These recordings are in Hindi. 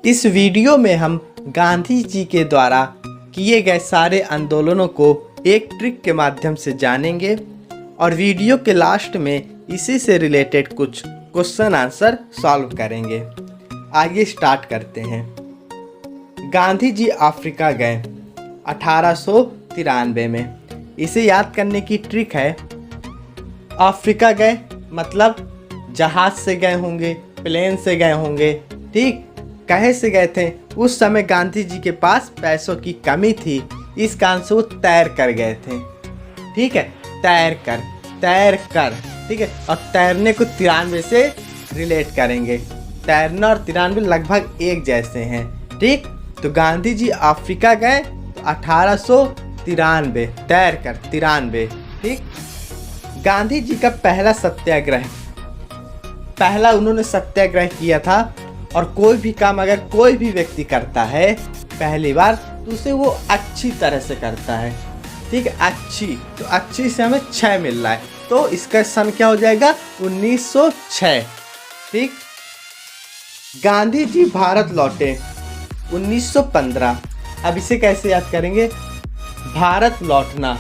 इस वीडियो में हम गांधी जी के द्वारा किए गए सारे आंदोलनों को एक ट्रिक के माध्यम से जानेंगे और वीडियो के लास्ट में इसी से रिलेटेड कुछ क्वेश्चन आंसर सॉल्व करेंगे। आइए स्टार्ट करते हैं। गांधी जी अफ्रीका गए 1893 में। इसे याद करने की ट्रिक है, अफ्रीका गए मतलब जहाज से गए होंगे, प्लेन से गए होंगे, ठीक। कहे से गए थे? उस समय गांधी जी के पास पैसों की कमी थी, इस कारण से वो तैर कर गए थे, ठीक है। तैर कर, ठीक है। और तैरने को 93 से रिलेट करेंगे। तैरना और 93 लगभग एक जैसे हैं, ठीक। तो गांधी जी अफ्रीका गए तो 1893, तैर कर 93, ठीक। गांधी जी का पहला सत्याग्रह, पहला उन्होंने सत्याग्रह किया था। और कोई भी काम अगर कोई भी व्यक्ति करता है पहली बार तो उसे वो अच्छी तरह से करता है, ठीक है। अच्छी, तो अच्छी से हमें 6 मिल रहा है, तो इसका सन क्या हो जाएगा? 1906, ठीक। गांधी जी भारत लौटे 1915। अब इसे कैसे याद करेंगे? भारत लौटना,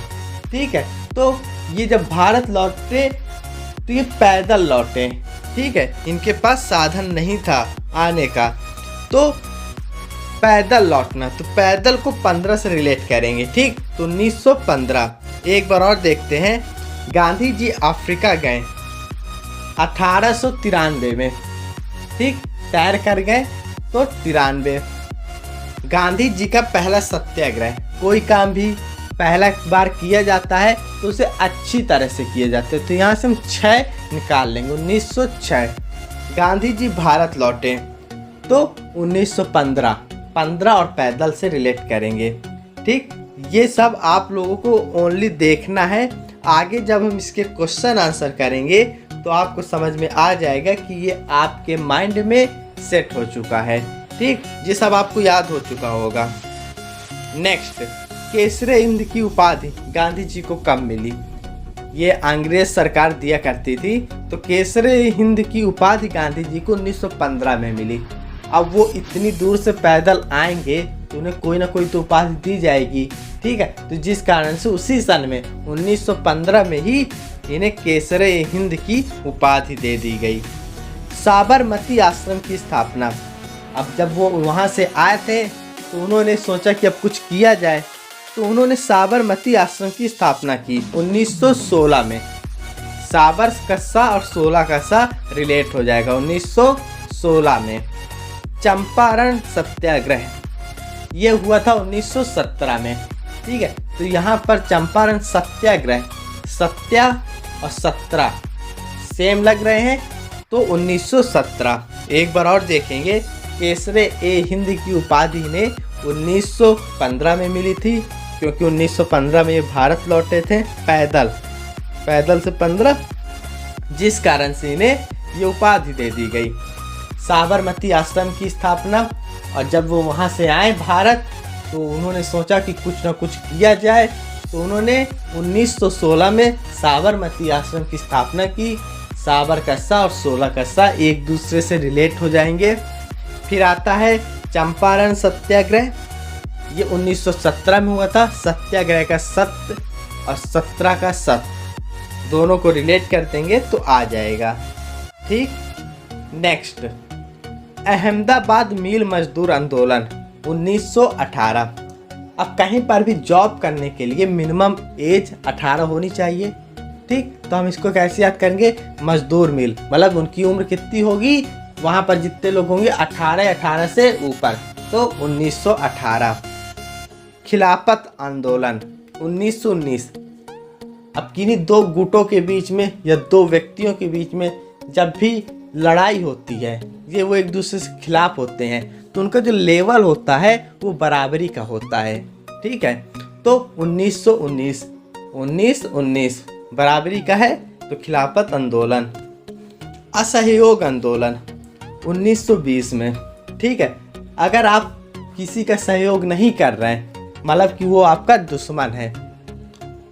ठीक है। तो ये जब भारत लौटे तो ये पैदल लौटे, ठीक है। इनके पास साधन नहीं था आने का, तो पैदल लौटना, तो पैदल को 15 से रिलेट करेंगे, ठीक। तो 1915। एक बार और देखते हैं। गांधी जी अफ्रीका गए 1893 में, ठीक। तैर कर गए तो 93। गांधी जी का पहला सत्याग्रह, कोई काम भी पहला बार किया जाता है तो उसे अच्छी तरह से किए जाते हैं, तो यहाँ से हम 6 निकाल लेंगे। 1906। गांधी जी भारत लौटे तो 1915, 15 और पैदल से रिलेट करेंगे, ठीक। ये सब आप लोगों को ओनली देखना है। आगे जब हम इसके क्वेश्चन आंसर करेंगे तो आपको समझ में आ जाएगा कि ये आपके माइंड में सेट हो चुका है, ठीक। ये सब आपको याद हो चुका होगा। नेक्स्ट, केसरे हिंद की उपाधि गांधी जी को कब मिली? ये अंग्रेज सरकार दिया करती थी, तो केसरे हिंद की उपाधि गांधी जी को 1915 में मिली। अब वो इतनी दूर से पैदल आएंगे तो उन्हें कोई ना कोई तो उपाधि दी जाएगी, ठीक है। तो जिस कारण से उसी सन में 1915 में ही इन्हें केसरे हिंद की उपाधि दे दी गई। साबरमती आश्रम की स्थापना, अब जब वो वहाँ से आए थे तो उन्होंने सोचा कि अब कुछ किया जाए, तो उन्होंने साबरमती आश्रम की स्थापना की 1916 में। साबर का सा और 16 का सा रिलेट हो जाएगा 1916 में। चंपारण सत्याग्रह ये हुआ था 1917 में, ठीक है। तो यहाँ पर चंपारण सत्याग्रह, सत्या और 17 सेम लग रहे हैं, तो 1917। एक बार और देखेंगे। केसरे ए हिंद की उपाधि ने 1915 में मिली थी, क्योंकि 1915 में ये भारत लौटे थे पैदल से 15, जिस कारण से इन्हें ये उपाधि दे दी गई। साबरमती आश्रम की स्थापना, और जब वो वहाँ से आए भारत तो उन्होंने सोचा कि कुछ ना कुछ किया जाए, तो उन्होंने 1916 में साबरमती आश्रम की स्थापना की। साबर का सा और 16 का सा एक दूसरे से रिलेट हो जाएंगे। फिर आता है चंपारण सत्याग्रह, ये 1917 में हुआ था। सत्याग्रह का सत्य और 17 का सत्य दोनों को रिलेट कर देंगे तो आ जाएगा, ठीक। नेक्स्ट, अहमदाबाद मिल मजदूर आंदोलन 1918। अब कहीं पर भी जॉब करने के लिए मिनिमम एज 18 होनी चाहिए, ठीक। तो हम इसको कैसे याद करेंगे? मजदूर मिल मतलब उनकी उम्र कितनी होगी, वहाँ पर जितने लोग होंगे 18 से ऊपर, तो 1918। खिलाफत आंदोलन 1919। अब किन्हीं दो गुटों के बीच में या दो व्यक्तियों के बीच में जब भी लड़ाई होती है, ये वो एक दूसरे से खिलाफ होते हैं, तो उनका जो लेवल होता है वो बराबरी का होता है, ठीक है। तो 1919 बराबरी का है, तो खिलाफत आंदोलन। असहयोग आंदोलन 1920 में, ठीक है। अगर आप किसी का सहयोग नहीं कर रहे हैं, मतलब कि वो आपका दुश्मन है,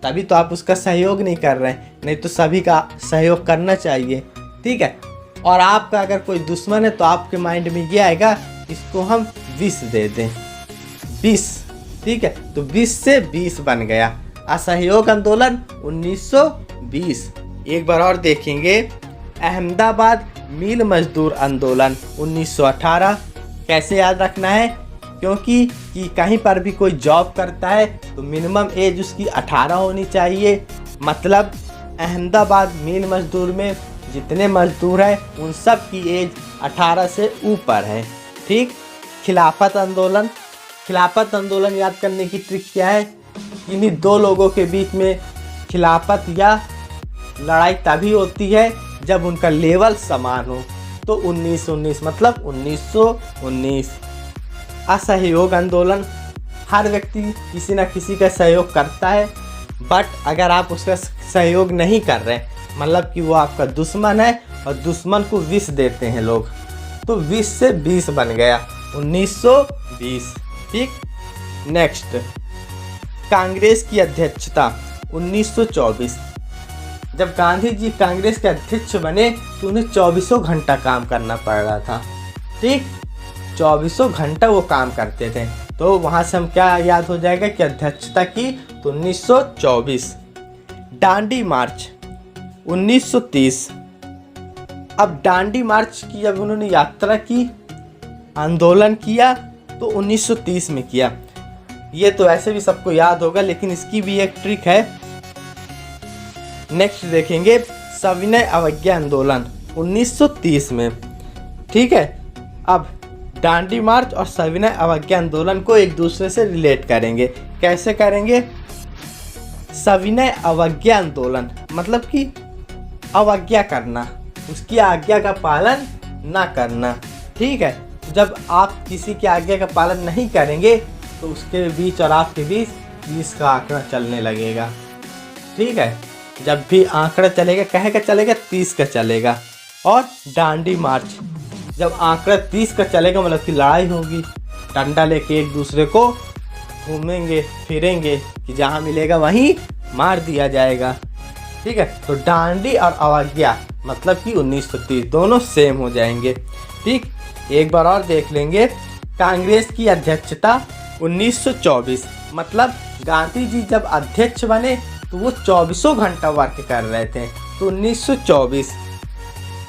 तभी तो आप उसका सहयोग नहीं कर रहे हैं, नहीं तो सभी का सहयोग करना चाहिए, ठीक है। और आपका अगर कोई दुश्मन है तो आपके माइंड में ये आएगा इसको हम 20 दे दें, 20, ठीक है। तो 20 से 20 बन गया। असहयोग आंदोलन 1920। एक बार और देखेंगे, अहमदाबाद मिल मजदूर आंदोलन 1918। कैसे याद रखना है, क्योंकि कि कहीं पर भी कोई जॉब करता है तो मिनिमम एज उसकी 18 होनी चाहिए। मतलब अहमदाबाद मिल मजदूर में जितने मजदूर हैं उन सब की एज 18 से ऊपर है, ठीक। खिलाफत आंदोलन, खिलाफत आंदोलन याद करने की ट्रिक क्या है, इन्हीं दो लोगों के बीच में खिलाफत या लड़ाई तभी होती है जब उनका लेवल समान हो। तो 1919 मतलब 1919। असहयोग आंदोलन, हर व्यक्ति किसी न किसी का सहयोग करता है, बट अगर आप उसका सहयोग नहीं कर रहे, मतलब कि वो आपका दुश्मन है और दुश्मन को 20 देते हैं लोग, तो 20 से 20 बन गया 1920, ठीक। नेक्स्ट, कांग्रेस की अध्यक्षता 1924। जब गांधी जी कांग्रेस के अध्यक्ष बने तो उन्हें 24 घंटा काम करना पड़ रहा था, ठीक। 24 घंटा वो काम करते थे। तो वहाँ से हम क्या याद हो जाएगा कि अध्यक्षता की तो 1924। दांडी मार्च 1930। अब दांडी मार्च की जब उन्होंने यात्रा की, आंदोलन किया, तो 1930 में किया। ये तो ऐसे भी सबको याद होगा, लेकिन इसकी भी एक ट्रिक है। नेक्स्ट देखेंगे, सविनय अवज्ञा आंदोलन 1930 में, ठीक है। अब दांडी मार्च और सविनय अवज्ञा आंदोलन को एक दूसरे से रिलेट करेंगे। कैसे करेंगे, सविनय अवज्ञा आंदोलन मतलब कि अवज्ञा करना, उसकी आज्ञा का पालन ना करना, ठीक है। जब आप किसी की आज्ञा का पालन नहीं करेंगे तो उसके बीच और आपके बीच 30 का आंकड़ा चलने लगेगा, ठीक है। जब भी आंकड़ा चलेगा, कहे का चलेगा, 30 का चलेगा। और दांडी मार्च, जब आंकड़ा 30 का चलेगा मतलब कि लड़ाई होगी, डंडा लेके एक दूसरे को घूमेंगे फिरेंगे कि जहाँ मिलेगा वहीं मार दिया जाएगा, ठीक है। तो दांडी और अवज्ञा मतलब कि 1930 दोनों सेम हो जाएंगे, ठीक। एक बार और देख लेंगे, कांग्रेस की अध्यक्षता 1924। मतलब गांधी जी जब अध्यक्ष बने तो वो 24 घंटा वर्क कर रहे थे, तो 1924।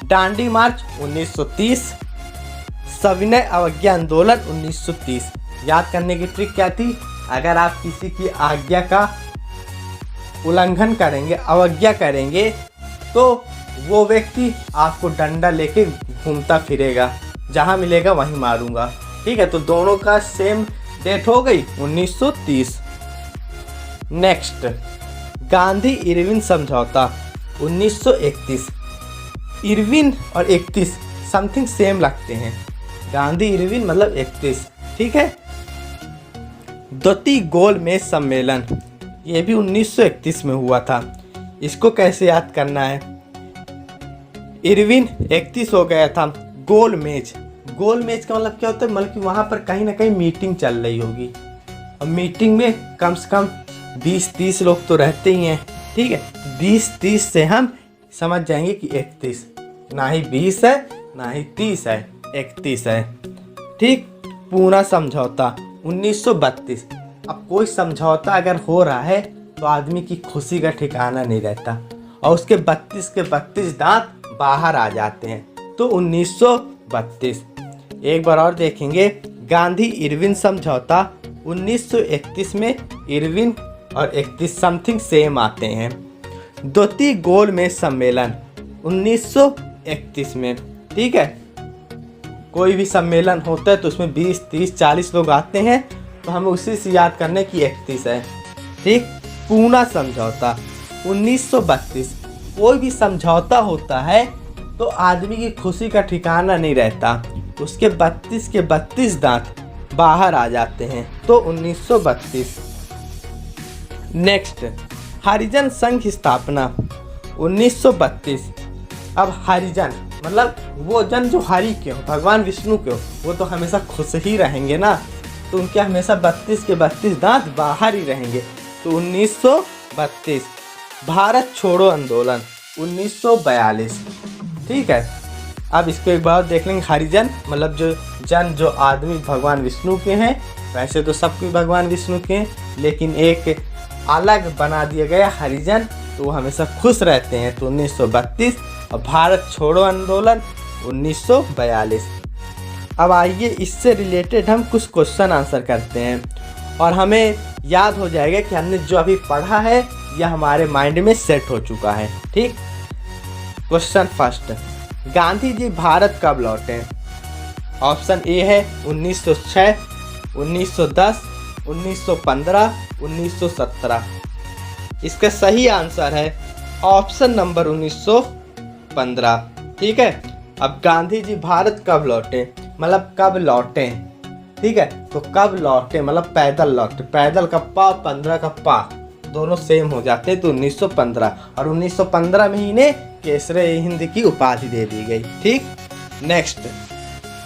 दांडी मार्च 1930, सविनय अवज्ञा आंदोलन 1930। याद करने की ट्रिक क्या थी, अगर आप किसी की आज्ञा का उल्लंघन करेंगे, अवज्ञा करेंगे, तो वो व्यक्ति आपको डंडा लेके घूमता फिरेगा, जहाँ मिलेगा वहीं मारूंगा, ठीक है। तो दोनों का सेम डेट हो गई 1930। नेक्स्ट, गांधी इरविन समझौता 1931। इरविन और 31 समथिंग सेम लगते हैं, गांधी इरविन मतलब 31, ठीक है। द्वितीय गोलमेज सम्मेलन, ये भी 1931 में हुआ था। इसको कैसे याद करना है, इरविन 31 हो गया था, गोलमेज, गोलमेज का मतलब क्या होता है, मतलब कि वहाँ पर कहीं ना कहीं मीटिंग चल रही होगी, और मीटिंग में कम से कम 20-30 लोग तो रहते ही हैं, ठीक है। 20-30 से हम समझ जाएंगे कि 31, ना ही 20 है ना ही 30 है, 31 है, ठीक। पूना समझौता 1932। अब कोई समझौता अगर हो रहा है तो आदमी की खुशी का ठिकाना नहीं रहता, और उसके 32 के 32 दांत बाहर आ जाते हैं, तो 1932। एक बार और देखेंगे, गांधी इरविन समझौता 1931 में इरविन और 31 समथिंग सेम आते हैं। द्वितीय गोलमेज सम्मेलन 1931 में, ठीक है। कोई भी सम्मेलन होता है तो उसमें 20, 30, 40 लोग आते हैं, तो हमें उसी से याद करने की 31 है, ठीक। पूना समझौता 1932। कोई भी समझौता होता है तो आदमी की खुशी का ठिकाना नहीं रहता, उसके 32 के 32 दांत बाहर आ जाते हैं, तो 1932। नेक्स्ट, हरिजन संघ की स्थापना 1932। अब हरिजन मतलब वो जन जो हरि के हो, भगवान विष्णु के हो, वो तो हमेशा खुश ही रहेंगे ना, तो उनके हमेशा 32 के 32 दांत बाहर ही रहेंगे, तो 1932। भारत छोड़ो आंदोलन 1942, ठीक है। अब इसको एक बार देख लेंगे। हरिजन मतलब जो आदमी भगवान विष्णु के हैं, वैसे तो सब कोई भगवान विष्णु के हैं, लेकिन एक अलग बना दिया गया हरिजन, तो वो हमेशा खुश रहते हैं। तो 1932 और भारत छोड़ो आंदोलन 1942। अब आइए इससे रिलेटेड हम कुछ क्वेश्चन आंसर करते हैं और हमें याद हो जाएगा कि हमने जो अभी पढ़ा है यह हमारे माइंड में सेट हो चुका है। ठीक, क्वेश्चन फर्स्ट, गांधी जी भारत कब लौटे? ऑप्शन ए है 1906, 1910, 1915, 1917। इसका सही आंसर है ऑप्शन नंबर 1915। ठीक है, अब गांधी जी भारत कब लौटे मतलब कब लौटे, ठीक है, तो कब लौटे मतलब पैदल लौटे, पैदल का पा 15 का पा दोनों सेम हो जाते हैं, तो 1915। और 1915 में ही इन्हें केसरे हिंद की उपाधि दे दी गई। ठीक, नेक्स्ट,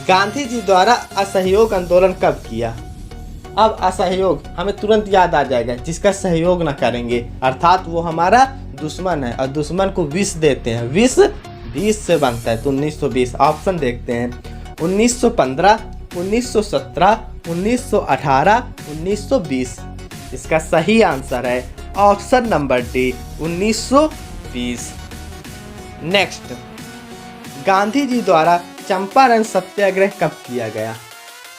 गांधी जी द्वारा असहयोग आंदोलन कब किया? अब असहयोग हमें तुरंत याद आ जाएगा, जिसका सहयोग ना करेंगे अर्थात वो हमारा दुश्मन है, और दुश्मन को विष देते हैं, विष 20 से बनता है, तो 1920। ऑप्शन देखते हैं 1915, 1917, 1918, 1920। इसका सही आंसर है option number D 1920। Next, Gandhi ji द्वारा चंपारण सत्याग्रह कब किया गया?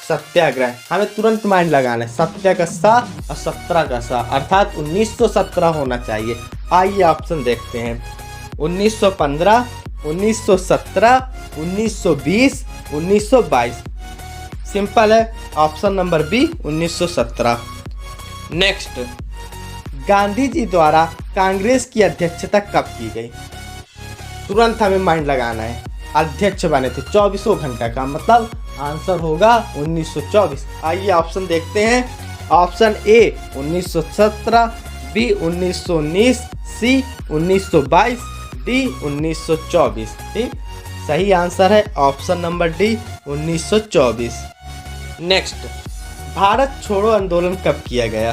सत्याग्रह हमें तुरंत माइंड लगाना है, सत्या का सा और 17 का सा, अर्थात 1917 होना चाहिए। आइए ऑप्शन देखते हैं 1915, 1917, 1920, 1922। सिंपल है, option number B 1917। Next, Gandhi ji द्वारा कांग्रेस की अध्यक्षता कब की गई? तुरंत हमें माइंड लगाना है, अध्यक्ष बने थे 24 घंटा का, मतलब आंसर होगा 1924। आइए ऑप्शन देखते हैं, option A 1917, B 1919, C 1922, D 1924। ठीक, सही आंसर है option number D 1924। Next, Bharat छोड़ो आंदोलन कब किया गया?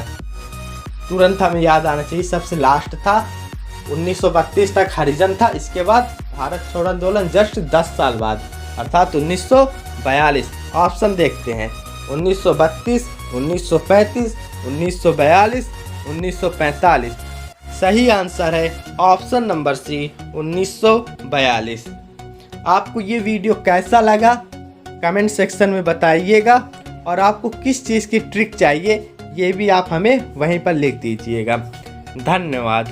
तुरंत हमें याद आना चाहिए, सबसे लास्ट था 1932 तक हरिजन था, इसके बाद भारत छोड़ो आंदोलन जस्ट 10 साल बाद अर्थात 1942। ऑप्शन देखते हैं 1932, 1935, 1942, 1945। सही आंसर है ऑप्शन नंबर सी 1942। आपको ये वीडियो कैसा लगा कमेंट सेक्शन में बताइएगा, और आपको किस चीज़ की ट्रिक चाहिए ये भी आप हमें वहीं पर लिख दीजिएगा। धन्यवाद।